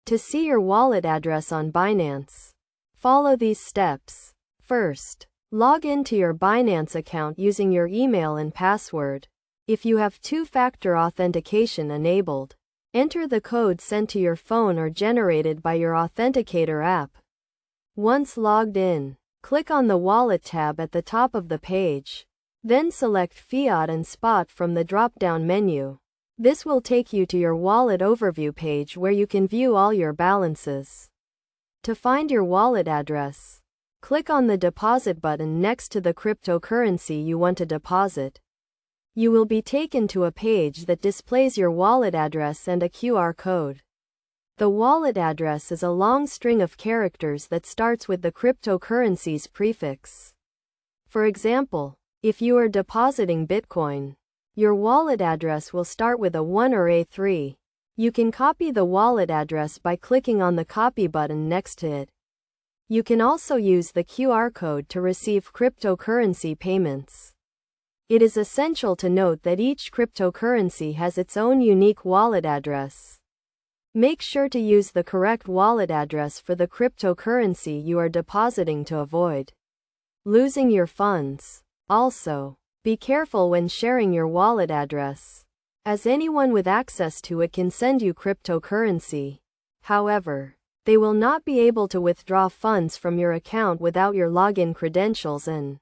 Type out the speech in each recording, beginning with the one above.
To see your wallet address on Binance, follow these steps. First, log into your Binance account using your email and password. If you have two-factor authentication enabled, enter the code sent to your phone or generated by your authenticator app. Once logged in, click on the Wallet tab at the top of the page. Then select Fiat and Spot from the drop-down menu. This will take you to your wallet overview page where you can view all your balances. To find your wallet address, click on the Deposit button next to the cryptocurrency you want to deposit. You will be taken to a page that displays your wallet address and a QR code. The wallet address is a long string of characters that starts with the cryptocurrency's prefix. For example, if you are depositing Bitcoin, your wallet address will start with a 1 or a 3. You can copy the wallet address by clicking on the Copy button next to it. You can also use the QR code to receive cryptocurrency payments. It is essential to note that each cryptocurrency has its own unique wallet address. Make sure to use the correct wallet address for the cryptocurrency you are depositing to avoid losing your funds. Also, be careful when sharing your wallet address, as anyone with access to it can send you cryptocurrency. However, they will not be able to withdraw funds from your account without your login credentials and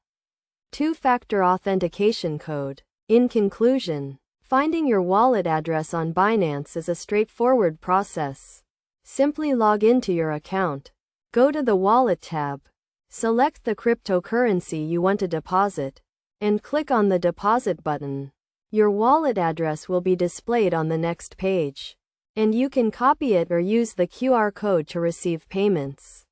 two-factor authentication code. In conclusion, finding your wallet address on Binance is a straightforward process. Simply log into your account, go to the Wallet tab, select the cryptocurrency you want to deposit, and click on the Deposit button. Your wallet address will be displayed on the next page, and you can copy it or use the QR code to receive payments.